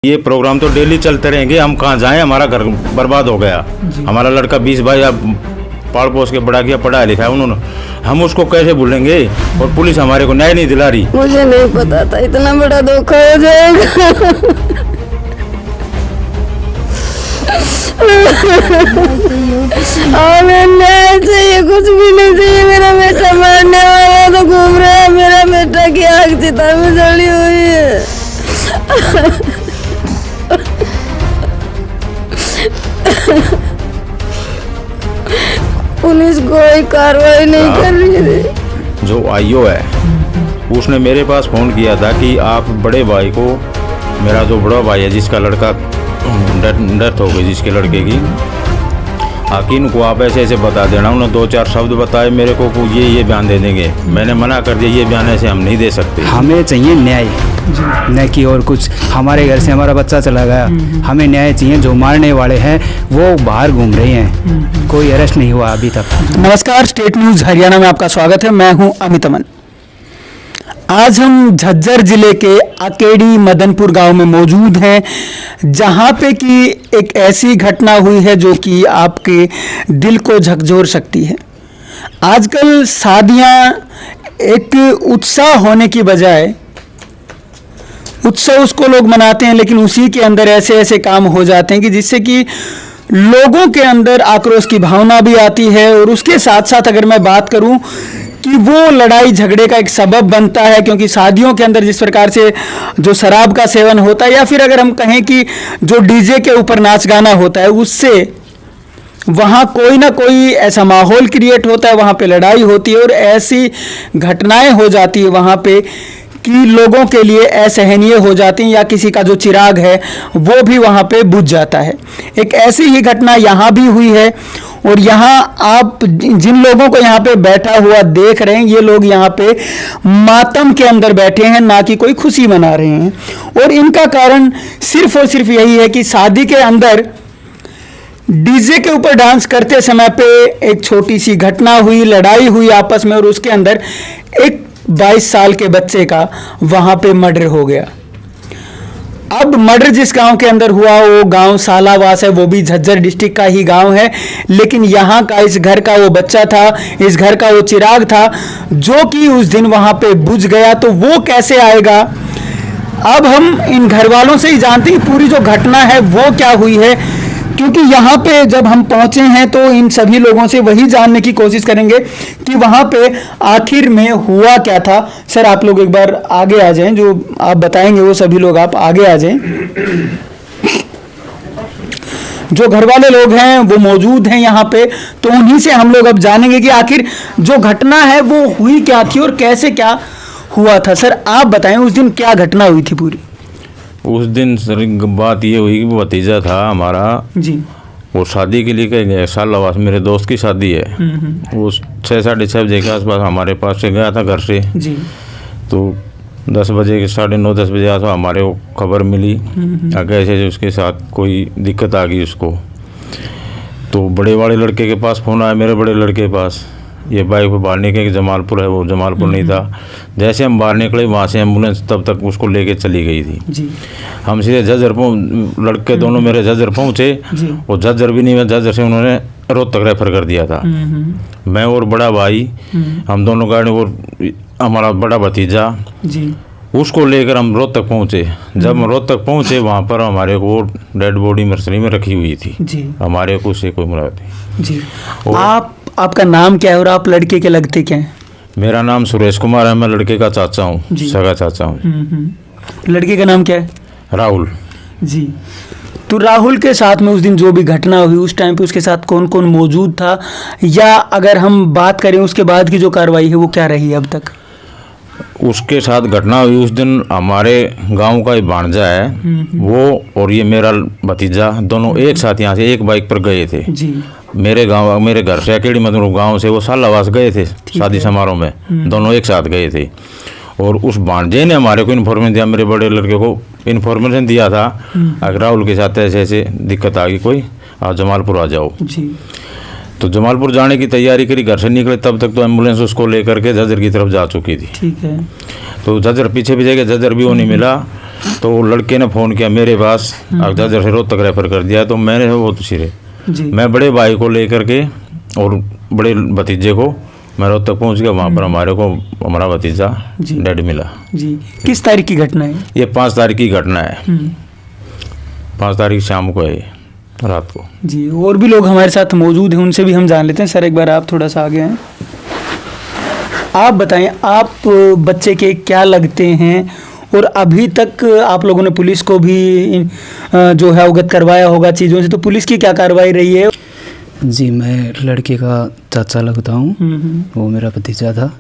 ये प्रोग्राम तो डेली चलते रहेंगे, हम कहाँ जाएं, हमारा घर बर्बाद हो गया। हमारा लड़का 20 भाई अब पाल पोस के बड़ा किया, पढ़ाया लिखा है उन्होंने, हम उसको कैसे भूलेंगे। और पुलिस हमारे को न्याय नहीं दिला रही। मुझे नहीं पता था इतना बड़ा धोखा हो जाएगा। न्याय चाहिए, कुछ भी नहीं चाहिए। मेरा बेटा मारने वाला तो घूम रहा है, मेरा बेटा की आग चिता में जली हुई है। पुलिस कोई कार्रवाई नहीं कर रही है। जो आईओ है उसने मेरे पास फ़ोन किया था कि आप बड़े भाई को, मेरा जो बड़ा भाई है जिसका लड़का डेथ हो गई, जिसके लड़के की, हाकिम को आप ऐसे ऐसे बता देना। उन्होंने 2-4 शब्द बताए मेरे को, ये बयान दे देंगे। मैंने मना कर दिया, ये बयान ऐसे हम नहीं दे सकते। हमें चाहिए न्याय, न कि और कुछ। हमारे घर से हमारा बच्चा चला गया, हमें न्याय चाहिए। जो मारने वाले हैं वो बाहर घूम रहे हैं, कोई अरेस्ट नहीं हुआ अभी तक। नमस्कार, स्टेट न्यूज़ हरियाणा में आपका स्वागत है। मैं हूं अमित अमन। आज हम झज्जर जिले के अकेडी मदनपुर गांव में मौजूद हैं, जहां पे कि एक ऐसी घटना हुई है जो कि आपके दिल को झकझोर सकती है। आजकल शादियां एक उत्साह होने की बजाय, उत्सव उसको लोग मनाते हैं, लेकिन उसी के अंदर ऐसे ऐसे काम हो जाते हैं कि जिससे कि लोगों के अंदर आक्रोश की भावना भी आती है। और उसके साथ साथ अगर मैं बात करूं कि वो लड़ाई झगड़े का एक सबब बनता है, क्योंकि शादियों के अंदर जिस प्रकार से जो शराब का सेवन होता है, या फिर अगर हम कहें कि जो डीजे के ऊपर नाच गाना होता है, उससे वहाँ कोई ना कोई ऐसा माहौल क्रिएट होता है, वहाँ पे लड़ाई होती है और ऐसी घटनाएं हो जाती है वहाँ पे कि लोगों के लिए असहनीय हो जाती हैं, या किसी का जो चिराग है वो भी वहाँ पे बुझ जाता है। एक ऐसी ही घटना यहाँ भी हुई है। और यहाँ आप जिन लोगों को यहाँ पे बैठा हुआ देख रहे हैं, ये लोग यहाँ पे मातम के अंदर बैठे हैं, ना कि कोई खुशी मना रहे हैं। और इनका कारण सिर्फ और सिर्फ यही है कि शादी के अंदर डीजे के ऊपर डांस करते समय पे एक छोटी सी घटना हुई, लड़ाई हुई आपस में, और उसके अंदर एक 22 साल के बच्चे का वहां पे मर्डर हो गया। अब मर्डर जिस गांव के अंदर हुआ वो गांव सालावास है, वो भी झज्जर डिस्ट्रिक्ट का ही गांव है, लेकिन यहाँ का इस घर का वो बच्चा था, इस घर का वो चिराग था, जो कि उस दिन वहां पे बुझ गया। तो वो कैसे आएगा, अब हम इन घर वालों से ही जानते हैं पूरी जो घटना है वो क्या हुई है, क्योंकि यहाँ पे जब हम पहुंचे हैं तो इन सभी लोगों से वही जानने की कोशिश करेंगे कि वहाँ पे आखिर में हुआ क्या था। सर, आप लोग एक बार आगे आ जाएं, जो आप बताएंगे वो सभी लोग आप आगे आ जाएं। जो घर वाले लोग हैं वो मौजूद हैं यहाँ पे, तो उन्हीं से हम लोग अब जानेंगे कि आखिर जो घटना है वो हुई क्या थी और कैसे क्या हुआ था। सर, आप बताएं उस दिन क्या घटना हुई थी पूरी। उस दिन सर बात ये हुई कि वो भतीजा था हमारा जी, वो शादी के लिए कहीं गया, सालावास मेरे दोस्त की शादी है। वो 6-6:30 बजे के आसपास हमारे पास से गया था घर से जी। तो 10 बजे 9:30-10 बजे आसपास हमारे को खबर मिली आगे ऐसे उसके साथ कोई दिक्कत आ गई उसको। तो बड़े वाले लड़के के पास फ़ोन आया, मेरे बड़े लड़के के पास, ये बाइक पर बाहर निकले, जमालपुर है, वो जमालपुर नहीं था। जैसे हम बाहर निकले वहाँ से एम्बुलेंस तब तक उसको लेके चली गई थी जी। हम सीधे झज्जर लड़के दोनों मेरे झज्जर पहुँचे, और झज्जर भी नहीं हुआ, झज्जर से उन्होंने रोहतक रेफर कर दिया था। मैं और बड़ा भाई हम दोनों गाड़ी, और हमारा बड़ा भतीजा जी, उसको लेकर हम रोहतक पहुँचे। जब हम रोहतक पहुँचे वहाँ पर हमारे को डेड बॉडी मर्सरी में रखी हुई थी जी। हमारे को उससे कोई मुलाकात नहीं जी। आपका नाम क्या है और आप लड़के के लगते क्या हैं? मेरा नाम सुरेश कुमार है, मैं लड़के का चाचा हूँ, सगा चाचा हूँ। लड़के का नाम क्या है? राहुल जी। तो राहुल के साथ में उस दिन जो भी घटना हुई, उस टाइम पे उसके साथ कौन कौन मौजूद था, या अगर हम बात करें उसके बाद की जो कार्रवाई है वो क्या रही अब तक? उसके साथ घटना हुई उस दिन हमारे गांव का ही भांजा है वो, और ये मेरा भतीजा दोनों एक साथ यहाँ से एक बाइक पर गए थे जी। मेरे घर से अकेडी मदनपुर गांव से वो सालावास गए थे शादी समारोह में, दोनों एक साथ गए थे। और उस भांजे ने हमारे को इन्फॉर्मेशन दिया, मेरे बड़े लड़के को इन्फॉर्मेशन दिया था अगर राहुल के साथ ऐसे ऐसे दिक्कत आ गई कोई, आप जमालपुर आ जाओ जी। तो जमालपुर जाने की तैयारी करी, घर से निकले तब तक तो एम्बुलेंस उसको लेकर के झज्जर की तरफ जा चुकी थी। ठीक है। तो झज्जर पीछे भी गए, झज्जर भी वो नहीं मिला। तो लड़के ने फ़ोन किया मेरे पास, अगजा से रोहतक रेफर कर दिया। तो मैंने वो तो सिरे जी मैं बड़े भाई को लेकर के और बड़े भतीजे को मैं रोहतक पहुंच गया। वहाँ पर हमारा भतीजा जी। डेड मिला। जी। किस तारीख की घटना है? ये 5 तारीख की घटना है। 5 तारीख शाम को है ये, रात को। जी। और भी लोग हमारे साथ मौजूद हैं, उनसे भी हम जान लेते हैं। सर एक बार आप थोड़ा सा आगे आएँ। आप बताएं, आप बच्चे के क्या लगते हैं और अभी तक आप लोगों ने पुलिस को भी जो है अवगत करवाया होगा चीज़ों से, तो पुलिस की क्या कार्रवाई रही है? जी, मैं लड़के का चाचा लगता हूँ। वो मेरा भतीजा था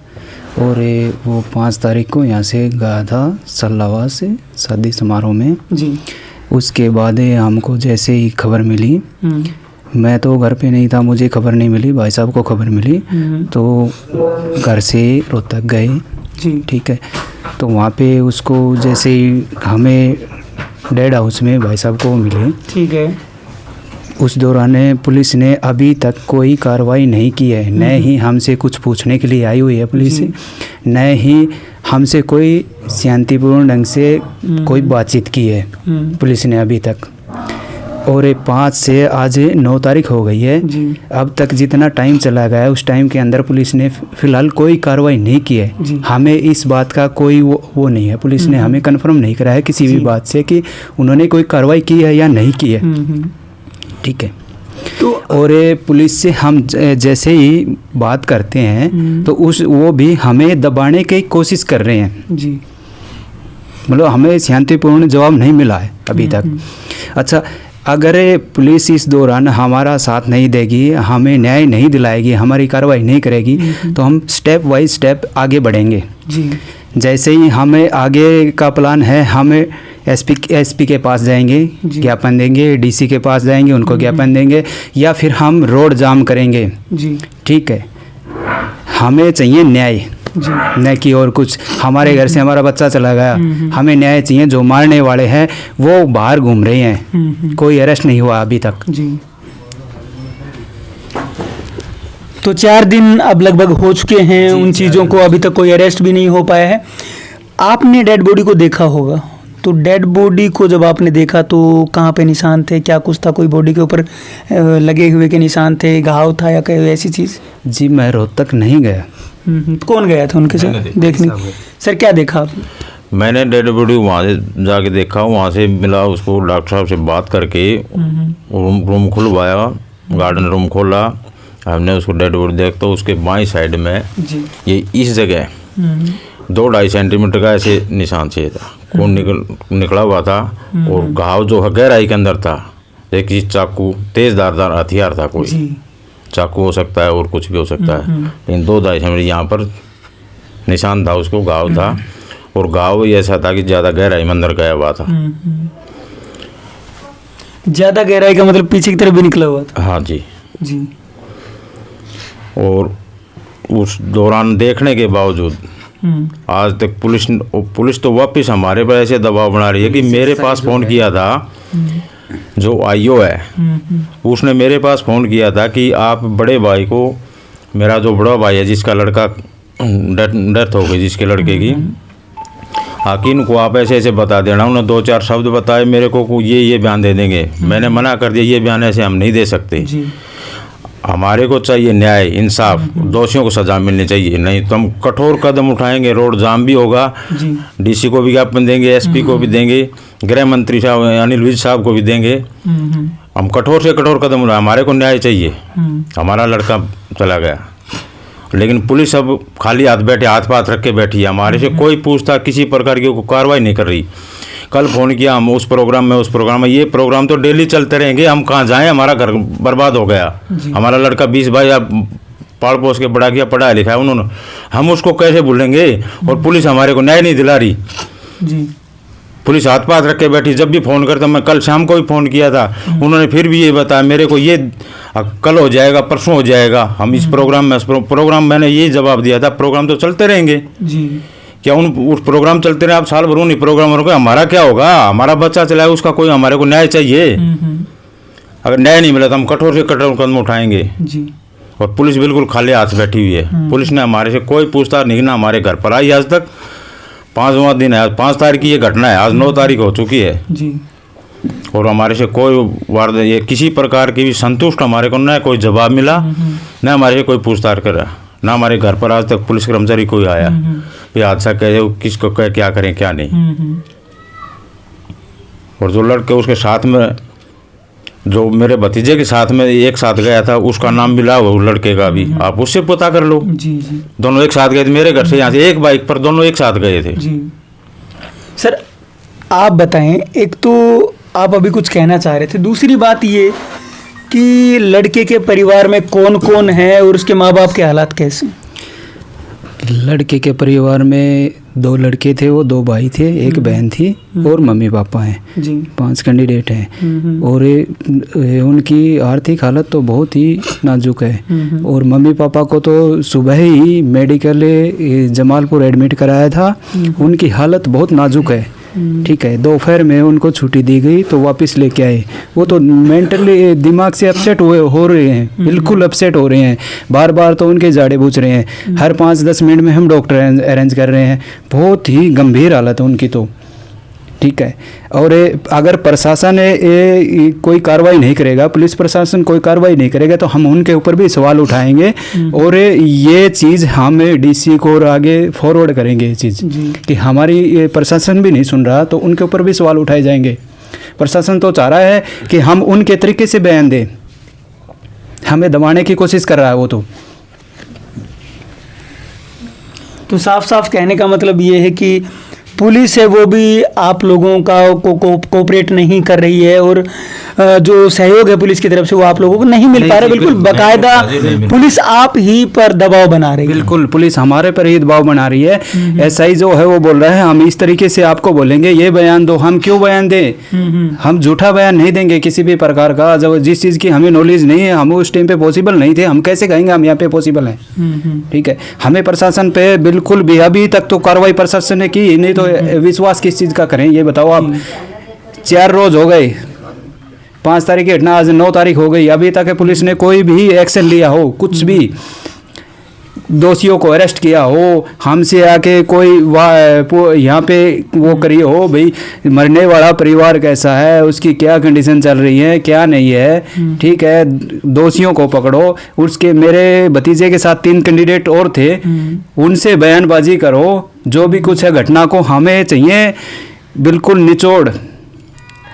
और वो 5 तारीख को यहाँ से गया था सल्लावा से शादी समारोह में। जी। उसके बाद हमको जैसे ही खबर मिली, मैं तो घर पे नहीं था, मुझे खबर नहीं मिली, भाई साहब को खबर मिली। तो घर से रोहतक गए। जी। ठीक है। तो वहाँ पे उसको जैसे ही हमें डेड हाउस में भाई साहब को मिले, ठीक है। उस दौरान पुलिस ने अभी तक कोई कार्रवाई नहीं की है। न ही हमसे कुछ पूछने के लिए आई हुई है पुलिस, न ही हमसे कोई शांतिपूर्ण ढंग से कोई बातचीत की है पुलिस ने अभी तक। और 5 से आज 9 तारीख हो गई है। जी। अब तक जितना टाइम चला गया है उस टाइम के अंदर पुलिस ने फिलहाल कोई कार्रवाई नहीं की है। जी। हमें इस बात का कोई वो नहीं है, पुलिस ने हमें कंफर्म नहीं करा है किसी भी बात से कि उन्होंने कोई कार्रवाई की है या नहीं की है। ठीक है। तो और पुलिस से हम जैसे ही बात करते हैं तो वो भी हमें दबाने की कोशिश कर रहे हैं। जी। मतलब हमें शांतिपूर्ण जवाब नहीं मिला है अभी तक। अच्छा, अगर पुलिस इस दौरान हमारा साथ नहीं देगी, हमें न्याय नहीं दिलाएगी, हमारी कार्रवाई नहीं करेगी, तो हम स्टेप वाइज स्टेप आगे बढ़ेंगे। जी। जैसे ही हमें आगे का प्लान है, हमें एसपी के पास जाएंगे, ज्ञापन देंगे, डीसी के पास जाएंगे, उनको ज्ञापन देंगे, या फिर हम रोड जाम करेंगे। जी। ठीक है। हमें चाहिए न्याय, न कि और कुछ। हमारे घर से हमारा बच्चा चला गया, हमें न्याय चाहिए। जो मारने वाले हैं वो बाहर घूम रहे हैं, कोई अरेस्ट नहीं हुआ अभी तक। जी। तो 4 दिन अब लगभग हो चुके हैं उन चीज़ों को, अभी तक कोई अरेस्ट भी नहीं हो पाया है। आपने डेड बॉडी को देखा होगा, तो डेड बॉडी को जब आपने देखा तो कहाँ पे निशान थे, क्या कुछ था? कोई बॉडी के ऊपर लगे हुए के निशान थे, घाव था या कोई ऐसी चीज़? जी, मैं रोहतक नहीं गया। कौन गया था उनके साथ देखने? सर क्या देखा आपने? मैंने डेड बॉडी वहाँ से जाके देखा, वहाँ से मिला उसको, डॉक्टर साहब से बात करके रूम खुलवाया, गार्डन रूम खोला, हमने उसको डेड बॉडी देखा। तो उसके बाईं साइड में जी। ये इस जगह 2-2.5 सेंटीमीटर का ऐसे निशान चाहिए था, खून निकला हुआ था। और घाव जो है गहराई के अंदर था, एक चाकू, तेज धारदार हथियार था, कोई चाकू हो सकता है और कुछ भी हो सकता है, लेकिन 2-2.5 सेंटीमीटर यहाँ पर निशान था, उसको घाव था। और घाव ऐसा था कि ज़्यादा गहराई में अंदर गया हुआ था। ज़्यादा गहराई का मतलब पीछे की तरफ भी निकला हुआ था? हाँ जी। जी। और उस दौरान देखने के बावजूद आज तक पुलिस तो वापस हमारे पर ऐसे दबाव बना रही है कि मेरे पास फ़ोन किया था जो आईओ है, उसने मेरे पास फ़ोन किया था कि आप बड़े भाई को, मेरा जो बड़ा भाई है जिसका लड़का डेथ हो गई, जिसके लड़के की, हाकिम को आप ऐसे ऐसे बता देना। उन्होंने 2-4 शब्द बताए मेरे को, ये बयान दे देंगे। मैंने मना कर दिया, ये बयान ऐसे हम नहीं दे सकते। हमारे को चाहिए न्याय, इंसाफ, दोषियों को सजा मिलनी चाहिए, नहीं तो हम कठोर कदम उठाएंगे। रोड जाम भी होगा, डीसी को भी ज्ञापन देंगे, एसपी को भी देंगे, गृह मंत्री साहब अनिल विज साहब को भी देंगे। हम कठोर से कठोर कदम उठाए, हमारे को न्याय चाहिए। हमारा लड़का चला गया, लेकिन पुलिस अब खाली हाथ बैठे, हाथ पाथ रख के बैठी है, हमारे से कोई पूछताछ किसी प्रकार की कार्रवाई नहीं कर रही। कल फ़ोन किया, हम उस प्रोग्राम में, ये प्रोग्राम तो डेली चलते रहेंगे, हम कहाँ जाएं, हमारा घर बर्बाद हो गया। हमारा लड़का 20 भाई पाल पोस के बड़ा किया, पढ़ाया लिखा है उन्होंने, हम उसको कैसे भूलेंगे? और पुलिस हमारे को न्याय नहीं दिला रही। पुलिस हाथ पाथ रख के बैठी। जब भी फ़ोन करता, मैं कल शाम को भी फ़ोन किया था, उन्होंने फिर भी ये बताया मेरे को, ये कल हो जाएगा, परसों हो जाएगा, हम इस प्रोग्राम मैंने यही जवाब दिया था, प्रोग्राम तो चलते रहेंगे। क्या उस प्रोग्राम चलते रहे, आप साल भर नहीं प्रोग्राम होगा, हमारा क्या होगा? हमारा बच्चा चला है, उसका कोई, हमारे को न्याय चाहिए। अगर न्याय नहीं मिला तो हम कठोर से कठोर कदम उठाएंगे। और पुलिस बिल्कुल खाली हाथ बैठी हुई है। पुलिस ने हमारे से कोई पूछताछ नहीं, ना हमारे घर पर आई आज तक, 5वां दिन है, आज 5 तारीख की ये घटना है, आज 9 तारीख हो चुकी है जी। और हमारे से कोई वारदात ये किसी प्रकार की भी संतुष्ट हमारे को न कोई जवाब मिला, न हमारे से कोई पूछताछ करा, ना हमारे घर पर आज तक पुलिस कर्मचारी कोई आया ये हादसा कहे किसको कहे क्या करें क्या नहीं। और जो लड़के उसके साथ में जो मेरे भतीजे के साथ में एक साथ गया था उसका नाम मिला वो लड़के का भी, आप उससे पता कर लो। जी जी दोनों एक साथ गए थे मेरे घर से, यहाँ से एक बाइक पर दोनों एक साथ गए थे। जी। सर आप बताएं, एक तो आप अभी कुछ कहना चाह रहे थे, दूसरी बात ये कि लड़के के परिवार में कौन कौन है और उसके माँ बाप के हालात कैसे? लड़के के परिवार में 2 लड़के थे, वो 2 भाई थे, एक बहन थी और मम्मी पापा हैं जी। 5 कैंडिडेट हैं। और उनकी आर्थिक हालत तो बहुत ही नाजुक है। और मम्मी पापा को तो सुबह ही मेडिकल जमालपुर एडमिट कराया था, उनकी हालत बहुत नाजुक है। ठीक है, दोपहर में उनको छुट्टी दी गई तो वापस लेके आए। वो तो मेंटली दिमाग से अपसेट हो रहे हैं, बिल्कुल अपसेट हो रहे हैं। बार बार तो उनके जाड़े बूझ रहे हैं, हर 5-10 मिनट में हम डॉक्टर अरेंज कर रहे हैं। बहुत ही गंभीर हालत है उनकी तो। ठीक है, और अगर प्रशासन कोई कार्रवाई नहीं करेगा, पुलिस प्रशासन कोई कार्रवाई नहीं करेगा तो हम उनके ऊपर भी सवाल उठाएंगे और ये चीज़ हम डीसी को और आगे फॉरवर्ड करेंगे ये चीज़ कि हमारी प्रशासन भी नहीं सुन रहा तो उनके ऊपर भी सवाल उठाए जाएंगे। प्रशासन तो चाह रहा है कि हम उनके तरीके से बयान दें, हमें दबाने की कोशिश कर रहा है वो तो साफ साफ कहने का मतलब ये है कि पुलिस है वो भी आप लोगों का कोऑपरेट नहीं कर रही है और जो सहयोग है पुलिस की तरफ से वो आप लोगों को नहीं मिल पा रहा। बिल्कुल बाकायदा पुलिस आप ही पर दबाव बना रही है। बिल्कुल पुलिस हमारे पर ही दबाव बना रही है। एसआई जो है वो बोल रहा है हम इस तरीके से आपको बोलेंगे ये बयान दो। हम क्यों बयान दें? हम झूठा बयान नहीं देंगे किसी भी प्रकार का। जब जिस चीज़ की हमें नॉलेज नहीं है, हम उस टाइम पे पॉसिबल नहीं थे, हम कैसे कहेंगे हम यहाँ पे पॉसिबल हैं? ठीक है, हमें प्रशासन पे बिल्कुल भी अभी तक तो कार्रवाई प्रशासन ने की नहीं, तो विश्वास किस चीज़ का करें ये बताओ आप। 4 रोज हो गए, 5 तारीख की घटना, आज 9 तारीख हो गई, अभी तक पुलिस ने कोई भी एक्शन लिया हो, कुछ भी दोषियों को अरेस्ट किया हो, हमसे आके कोई यहाँ पे वो करी हो भाई मरने वाला परिवार कैसा है, उसकी क्या कंडीशन चल रही है, क्या नहीं है। ठीक है, दोषियों को पकड़ो। उसके मेरे भतीजे के साथ 3 कैंडिडेट और थे, उनसे बयानबाजी करो। जो भी कुछ है घटना को हमें चाहिए बिल्कुल निचोड़,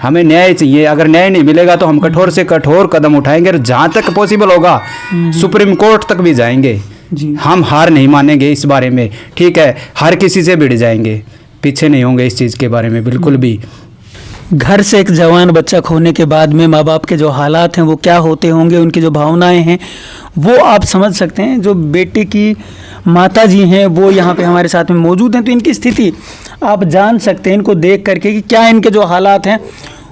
हमें न्याय चाहिए। अगर न्याय नहीं मिलेगा तो हम कठोर से कठोर कदम उठाएंगे और जहाँ तक पॉसिबल होगा सुप्रीम कोर्ट तक भी जाएंगे। हम हार नहीं मानेंगे इस बारे में। ठीक है, हर किसी से भिड़ जाएंगे, पीछे नहीं होंगे इस चीज़ के बारे में बिल्कुल भी। घर से एक जवान बच्चा खोने के बाद में माँ बाप के जो हालात हैं वो क्या होते होंगे, उनकी जो भावनाएं हैं वो आप समझ सकते हैं। जो बेटे की माता जी हैं वो यहाँ पे हमारे साथ में मौजूद हैं, तो इनकी स्थिति आप जान सकते हैं इनको देख करके कि क्या इनके जो हालात हैं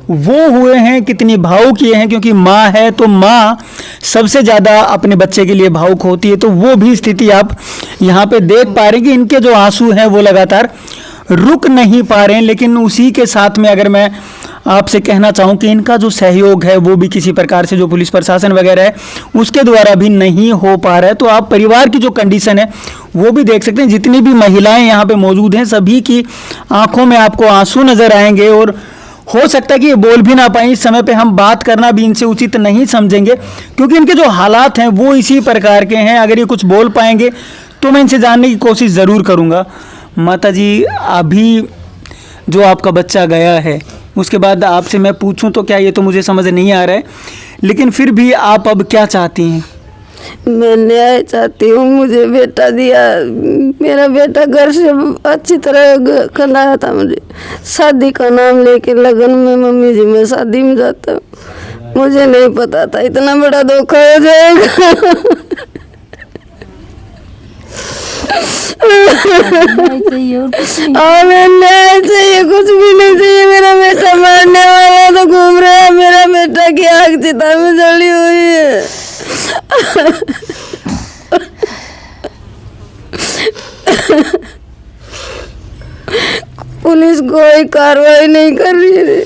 वो हुए हैं, कितनी भावुक ये हैं। क्योंकि माँ है तो माँ सबसे ज़्यादा अपने बच्चे के लिए भावुक होती है, तो वो भी स्थिति आप यहाँ पे देख पा रहे हैं कि इनके जो आंसू हैं वो लगातार रुक नहीं पा रहे हैं। लेकिन उसी के साथ में अगर मैं आपसे कहना चाहूँ कि इनका जो सहयोग है वो भी किसी प्रकार से जो पुलिस प्रशासन वगैरह है उसके द्वारा भी नहीं हो पा रहा है। तो आप परिवार की जो कंडीशन है वो भी देख सकते हैं। जितनी भी महिलाएं यहाँ पे मौजूद हैं सभी की आंखों में आपको आंसू नजर आएंगे और हो सकता है कि ये बोल भी ना पाए। इस समय पे हम बात करना भी इनसे उचित नहीं समझेंगे क्योंकि इनके जो हालात हैं वो इसी प्रकार के हैं। अगर ये कुछ बोल पाएंगे तो मैं इनसे जानने की कोशिश ज़रूर करूँगा। माता जी, अभी जो आपका बच्चा गया है उसके बाद आपसे मैं पूछूं तो क्या, ये तो मुझे समझ नहीं आ रहा है, लेकिन फिर भी आप अब क्या चाहती हैं? मैं न्याय चाहती हूँ। मुझे बेटा दिया, मेरा बेटा घर से अच्छी तरह खिलाया था। मुझे शादी का नाम लेके लगन में मम्मी जी मैं शादी में जाता, मुझे नहीं पता था इतना बड़ा धोखा हो जाएगा। हमें न्याय चाहिए, कुछ भी नहीं चाहिए। मेरा बेटा मारने वाला तो घूम रहा है, मेरा बेटा की आग चिता में जली हुई है। पुलिस कोई कार्रवाई नहीं कर रही है।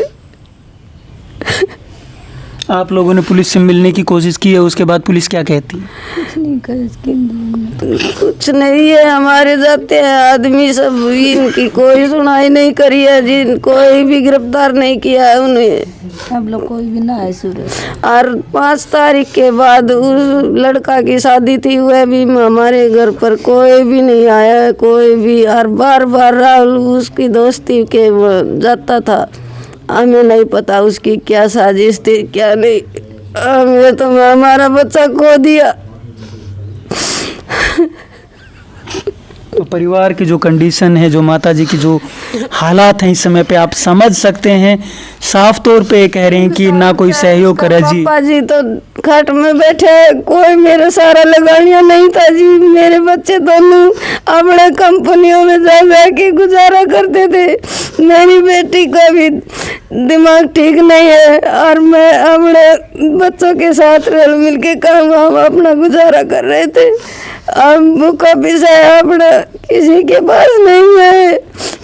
आप लोगों ने पुलिस से मिलने की कोशिश की है, उसके बाद पुलिस क्या कहती है? कुछ नहीं कर कुछ नहीं है, हमारे जाते हैं आदमी सब, इनकी कोई सुनाई नहीं करी है, जिन कोई भी गिरफ्तार नहीं किया है उन्हें, हम लोग कोई भी ना है सूरज। और 5 तारीख के बाद उस लड़का की शादी थी, वह भी हमारे घर पर कोई भी नहीं आया है, कोई भी। और बार बार राहुल उसकी दोस्ती के जाता था, हमें नहीं पता उसकी क्या साजिश थी क्या नहीं, हमें तो हमारा बच्चा खो दिया। तो परिवार की जो कंडीशन है, जो माता जी की जो हालात हैं इस समय पे आप समझ सकते हैं। साफ तौर पे कह रहे हैं कि ना कोई सहयोग करे जी। पापा जी तो खाट में बैठे, कोई मेरा सारा लगानिया नहीं था जी। मेरे बच्चे दोनों अपने कंपनियों में जा जा के गुजारा करते थे। मेरी बेटी का भी दिमाग ठीक नहीं है और मैं अपने बच्चों के साथ रल मिल के काम अपना गुजारा कर रहे थे। अब भूखा पिसा अपना किसी के पास नहीं है,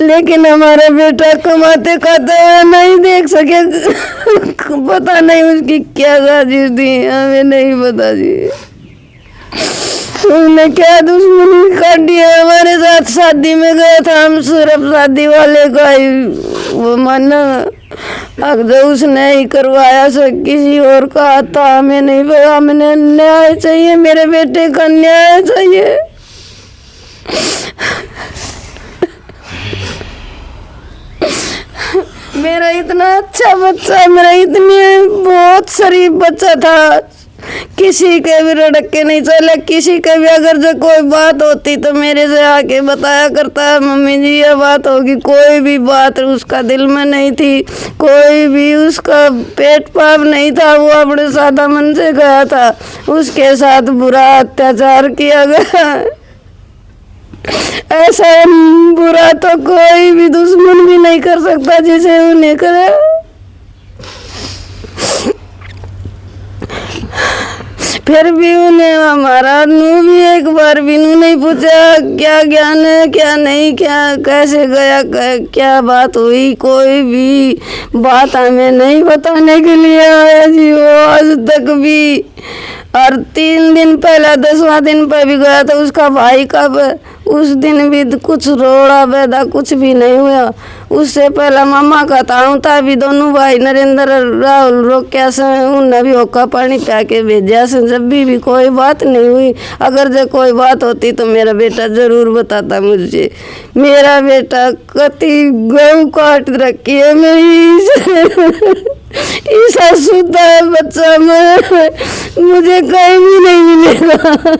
लेकिन हमारा बेटा कमाते खाते नहीं देख सके। पता नहीं उसकी क्या साजिश थी, हमें नहीं पता जी। उसने क्या दुश्मनी काटी है हमारे साथ। शादी में गया था, हम सिर्फ शादी वाले का ही वो माना, अगर उसने ही करवाया से किसी और का आता हमें नहीं पता। हमें न्याय चाहिए, मेरे बेटे का न्याय चाहिए। मेरा इतना अच्छा बच्चा, मेरा इतनी बहुत शरीफ बच्चा था, किसी के भी रड़क के नहीं चले। किसी के भी अगर जो कोई बात होती तो मेरे से आके बताया करता है, मम्मी जी ये बात होगी। कोई भी बात उसका दिल में नहीं थी, कोई भी उसका पेट पाप नहीं था। वो अपने सादा मन से गया था, उसके साथ बुरा अत्याचार किया गया। ऐसा बुरा तो कोई भी दुश्मन भी नहीं कर सकता जिसे उन्हें करे। फिर भी उन्हें हमारा नू भी एक बार भी नू नहीं पूछा क्या ज्ञान है क्या नहीं, क्या कैसे गया, क्या बात हुई। कोई भी बात हमें नहीं बताने के लिए आया जी वो आज तक भी। और 3 दिन पहले 10वां दिन पे भी गया था उसका भाई का, उस दिन भी कुछ रोड़ा बैदा कुछ भी नहीं हुआ। उससे पहला मामा का था भी, दोनों भाई नरेंद्र राहुल रोक्या से उन्हें भी होका पानी प्या के भेजा से, जब भी कोई बात नहीं हुई। अगर जो कोई बात होती तो मेरा बेटा जरूर बताता मुझे। मेरा बेटा कति गऊ काट रखी है मेरी ऐसा सुता है बच्चा, मैं मुझे कहीं भी नहीं मिलेगा।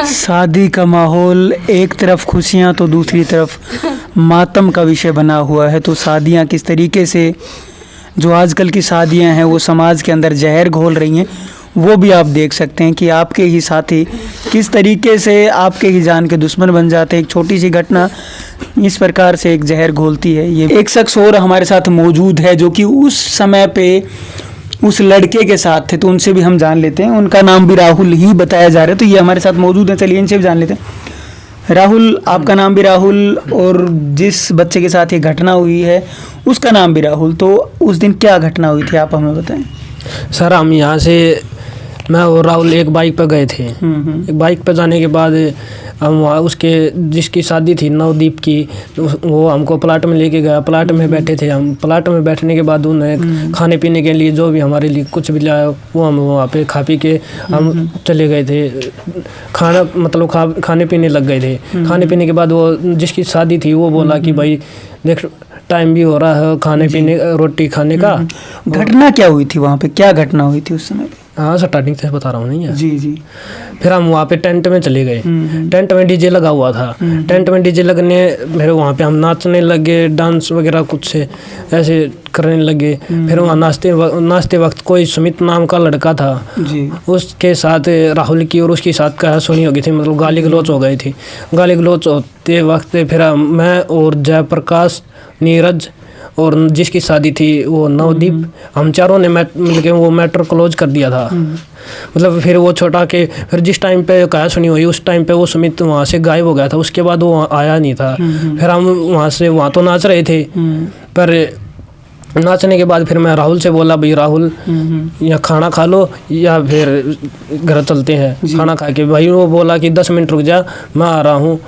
शादी का माहौल, एक तरफ खुशियां तो दूसरी तरफ मातम का विषय बना हुआ है। तो शादियां किस तरीके से, जो आजकल की शादियां हैं वो समाज के अंदर जहर घोल रही हैं, वो भी आप देख सकते हैं कि आपके ही साथी किस तरीके से आपके ही जान के दुश्मन बन जाते हैं। एक छोटी सी घटना इस प्रकार से एक जहर घोलती है। ये एक शख्स और हमारे साथ मौजूद है जो कि उस समय पे उस लड़के के साथ थे, तो उनसे भी हम जान लेते हैं। उनका नाम भी राहुल ही बताया जा रहा है, तो ये हमारे साथ मौजूद है। चलिए इनसे भी जान लेते हैं। राहुल, आपका नाम भी राहुल और जिस बच्चे के साथ ये घटना हुई है उसका नाम भी राहुल। तो उस दिन क्या घटना हुई थी आप हमें बताएं। सर हम यहाँ से मैं और राहुल एक बाइक पर गए थे। एक बाइक पर जाने के बाद हम वहाँ उसके जिसकी शादी थी नवदीप की, वो हमको प्लाट में लेके गया। प्लाट में बैठे थे हम। प्लाट में बैठने के बाद उन्हें खाने पीने के लिए जो भी हमारे लिए कुछ भी लाया वो हम वहाँ पे खा पी के हम चले गए थे। खाना मतलब खाने पीने लग गए थे। खाने पीने के बाद वो जिसकी शादी थी वो बोला कि भाई देख टाइम भी हो रहा है खाने पीने रोटी खाने का। घटना क्या हुई थी वहाँ पे, क्या घटना हुई थी उस समय? हाँ स्टार्टिंग से बता रहा हूँ नहीं है। जी जी। फिर हम वहाँ पे टेंट में चले गए। टेंट में डीजे लगा हुआ था। टेंट में डीजे लगने फिर वहाँ पे हम नाचने लगे, डांस वगैरह कुछ से ऐसे करने लगे। फिर वहाँ नाचते वक्त कोई सुमित नाम का लड़का था जी, उसके साथ राहुल की और उसकी साथ कहा सुनी हो गई थी, मतलब गाली गलौच हो गई थी। गाली गलौच होते वक्त फिर मैं और जयप्रकाश, नीरज और जिसकी शादी थी वो नवदीप, हम चारों ने मिलकर वो मैटर क्लोज कर दिया था। मतलब फिर वो छोटा के फिर जिस टाइम पे कहा सुनी हुई उस टाइम पे वो सुमित वहाँ से गायब हो गया था। उसके बाद वो आया नहीं था। फिर हम वहाँ तो नाच रहे थे, पर नाचने के बाद फिर मैं राहुल से बोला, भाई राहुल या खाना खा लो या फिर घर चलते हैं खाना खा के। भाई वो बोला कि 10 मिनट रुक जा, मैं आ रहा हूँ।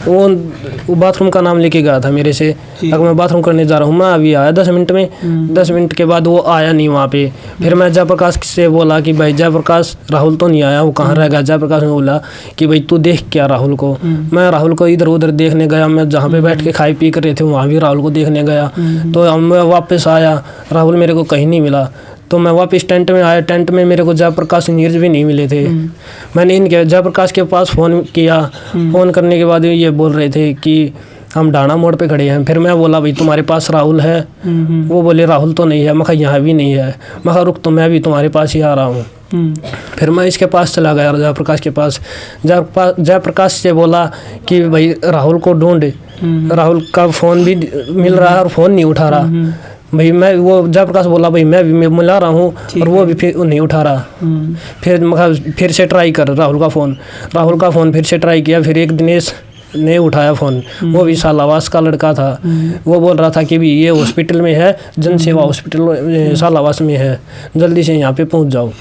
वो बाथरूम का नाम लेके गया था मेरे से, अगर मैं बाथरूम करने जा रहा हूँ, मैं अभी आया 10 मिनट में। 10 मिनट के बाद वो आया नहीं वहाँ पे। फिर मैं जयप्रकाश से बोला कि भाई जयप्रकाश, राहुल तो नहीं आया, वो कहाँ रह गया। जयप्रकाश ने बोला कि भाई तू देख क्या राहुल को। मैं राहुल को इधर उधर देखने गया, मैं जहाँ पे बैठ के खाई पी कर रहे थे वहाँ भी राहुल को देखने गया। तो मैं वापस आया, राहुल मेरे को कहीं नहीं मिला। तो मैं वापस टेंट में आया, टेंट में मेरे को जयप्रकाश नीरज भी नहीं मिले थे। मैंने इनके जयप्रकाश के पास फ़ोन किया, फ़ोन करने के बाद ये बोल रहे थे कि हम डाना मोड़ पे खड़े हैं। फिर मैं बोला भाई तुम्हारे पास राहुल है? वो बोले राहुल तो नहीं है। मैं कहा यहाँ भी नहीं है। मैं कहा रुक, तो मैं भी तुम्हारे पास ही आ रहा हूँ। फिर मैं इसके पास चला गया, जयप्रकाश के पास। जयप्रकाश से बोला कि भाई राहुल को ढूंढ। राहुल का फ़ोन भी मिल रहा है और फ़ोन नहीं उठा रहा। भाई मैं वो जयप्रकाश बोला भाई मैं भी मिला रहा हूँ, और वो भी फिर नहीं उठा रहा। फिर से ट्राई कर राहुल का फ़ोन फिर से ट्राई किया। फिर एक दिनेश ने उठाया फ़ोन, वो भी सालावास का लड़का था। वो बोल रहा था कि भी ये हॉस्पिटल में है, जनसेवा हॉस्पिटल सालावास में है, जल्दी से यहाँ पे पहुँच जाओ।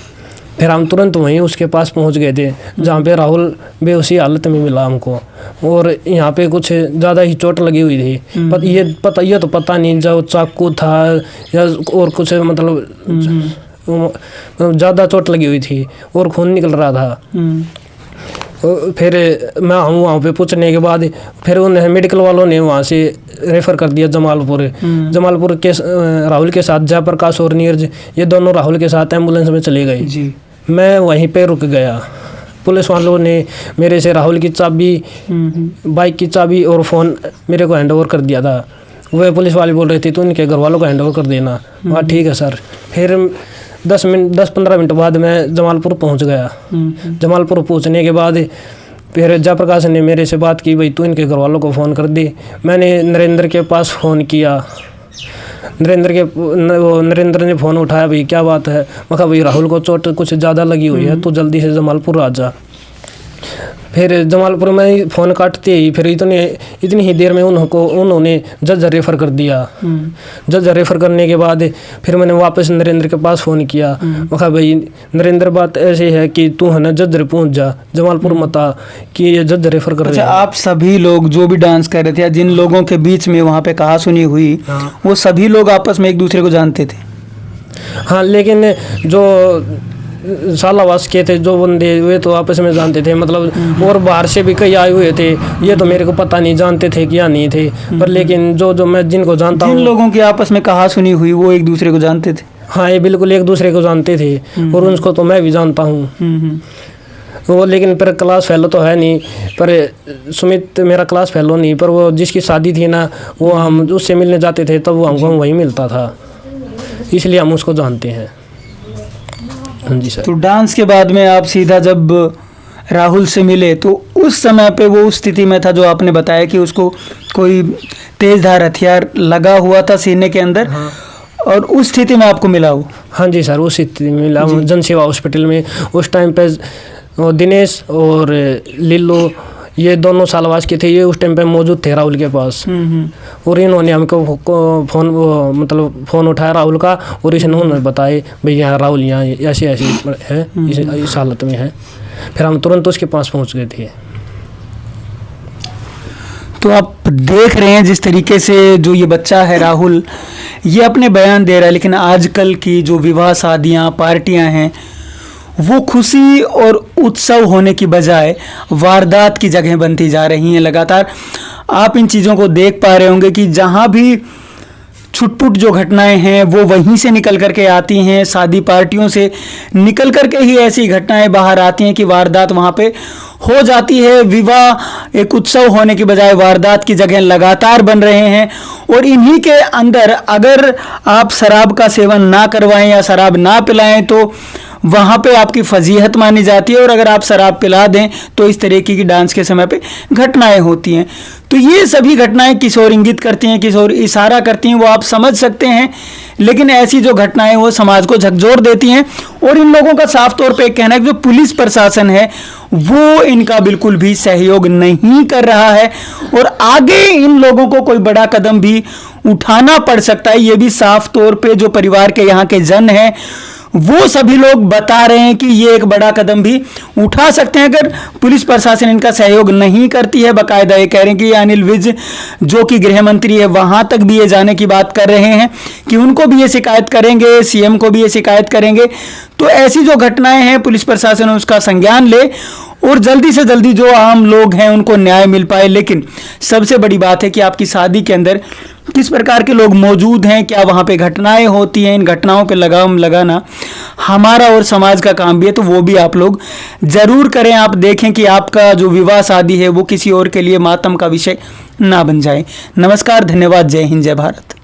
फिर हम तुरंत वहीं उसके पास पहुंच गए थे, जहाँ पे राहुल बेहोशी हालत में मिला हमको। और यहाँ पे कुछ ज़्यादा ही चोट लगी हुई थी। ये तो पता नहीं जो चाकू था या और कुछ, मतलब ज़्यादा चोट लगी हुई थी और खून निकल रहा था। फिर मैं वहाँ पे पूछने के बाद फिर उन्हें मेडिकल वालों ने वहाँ से रेफ़र कर दिया जमालपुर के। राहुल के साथ जयप्रकाश और नीरज, ये दोनों राहुल के साथ एम्बुलेंस में चले गए। मैं वहीं पे रुक गया। पुलिस वालों ने मेरे से राहुल की चाबी, बाइक की चाबी और फ़ोन मेरे को हैंड ओवर कर दिया था। वह पुलिस वाले बोल रहे थे तो उनके घर वालों को हैंड ओवर कर देना। हाँ ठीक है सर। फिर 10-15 मिनट बाद मैं जमालपुर पहुंच गया। जमालपुर पहुंचने के बाद फिर जयप्रकाश ने मेरे से बात की, भाई तू इनके घर वालों को फ़ोन कर दे। मैंने नरेंद्र के पास फ़ोन किया। नरेंद्र ने फ़ोन उठाया, भाई क्या बात है? मैं कहा भाई राहुल को चोट कुछ ज़्यादा लगी हुई है, तो जल्दी से जमालपुर आ जा। फिर जमालपुर में फ़ोन काटते ही फिर इतनी ही देर में उन्होंने जज रेफ़र कर दिया। जज रेफ़र करने के बाद फिर मैंने वापस नरेंद्र के पास फ़ोन किया। मैं कहा भाई नरेंद्र, बात ऐसी है कि तू है ना जज पहुँच जा, जमालपुर मत आ, कि ये जज रेफ़र कर रहे हैं। आप सभी लोग जो भी डांस कर रहे थे, जिन लोगों के बीच में वहाँ पे कहा सुनी हुई, वो सभी लोग आपस में एक दूसरे को जानते थे? हाँ, लेकिन जो सालावास के थे जो बंदे, वे तो आपस में जानते थे, मतलब और बाहर से भी कई आए हुए थे। ये तो मेरे को पता नहीं जानते थे कि या नहीं थे, पर लेकिन जो मैं जिनको जानता हूँ, जिन लोगों की आपस में कहा सुनी हुई, वो एक दूसरे को जानते थे। हाँ, ये बिल्कुल एक दूसरे को जानते थे, और उनको तो मैं भी जानता हूँ। वो लेकिन पर क्लास फेलो तो है नहीं, पर सुमित मेरा क्लास फेलो नहीं, पर वो जिसकी शादी थी ना, वो हम उससे मिलने जाते थे, तब वो हमको वहीं मिलता था, इसलिए हम उसको जानते हैं। हाँ जी सर। तो डांस के बाद में आप सीधा जब राहुल से मिले, तो उस समय पे वो उस स्थिति में था जो आपने बताया कि उसको कोई तेजधार हथियार लगा हुआ था सीने के अंदर? हाँ। और उस स्थिति में आपको मिला वो? हाँ जी सर, उस स्थिति में मिला जनसेवा हॉस्पिटल में। उस टाइम पे दिनेश और लिल्लू, ये दोनों सालवास के थे, ये उस टाइम पे मौजूद थे राहुल के पास। और इन्होंने हमको फ़ोन उठाया राहुल का, और इन्होंने बताए भाई यहाँ राहुल यहाँ ऐसे है, इस हालत में है। फिर हम तुरंत उसके पास पहुँच गए थे। तो आप देख रहे हैं जिस तरीके से जो ये बच्चा है राहुल, ये अपने बयान दे रहा है, लेकिन आजकल की जो विवाह शादियाँ पार्टियाँ हैं, वो खुशी और उत्सव होने की बजाय वारदात की जगह बनती जा रही हैं लगातार। आप इन चीज़ों को देख पा रहे होंगे कि जहाँ भी छुटपुट जो घटनाएं हैं वो वहीं से निकल करके आती हैं, शादी पार्टियों से निकल करके ही ऐसी घटनाएं बाहर आती हैं कि वारदात वहाँ पे हो जाती है। विवाह एक उत्सव होने की बजाय वारदात की जगह लगातार बन रहे हैं। और इन्हीं के अंदर अगर आप शराब का सेवन ना करवाएं या शराब ना पिलाएं तो वहाँ पे आपकी फजीहत मानी जाती है, और अगर आप शराब पिला दें तो इस तरीके की डांस के समय पे घटनाएं होती हैं। तो ये सभी घटनाएं किशोर इंगित करती हैं, किशोर इशारा करती हैं, वो आप समझ सकते हैं, लेकिन ऐसी जो घटनाएं वो समाज को झकझोर देती हैं। और इन लोगों का साफ तौर पे कहना है कि जो पुलिस प्रशासन है वो इनका बिल्कुल भी सहयोग नहीं कर रहा है और आगे इन लोगों को कोई बड़ा कदम भी उठाना पड़ सकता है। ये भी साफ तौर पे जो परिवार के यहाँ के जन हैं वो सभी लोग बता रहे हैं कि ये एक बड़ा कदम भी उठा सकते हैं अगर पुलिस प्रशासन इनका सहयोग नहीं करती है। बाकायदा ये कह रहे हैं कि अनिल विज जो कि गृह मंत्री है वहां तक भी ये जाने की बात कर रहे हैं कि उनको भी ये शिकायत करेंगे, सीएम को भी ये शिकायत करेंगे। तो ऐसी जो घटनाएं हैं पुलिस प्रशासन उसका संज्ञान ले और जल्दी से जल्दी जो आम लोग हैं उनको न्याय मिल पाए। लेकिन सबसे बड़ी बात है कि आपकी शादी के अंदर किस प्रकार के लोग मौजूद हैं, क्या वहाँ पे घटनाएं होती हैं, इन घटनाओं पे लगाम लगाना हमारा और समाज का काम भी है, तो वो भी आप लोग जरूर करें। आप देखें कि आपका जो विवाह शादी है वो किसी और के लिए मातम का विषय ना बन जाए। नमस्कार, धन्यवाद, जय हिंद, जय भारत।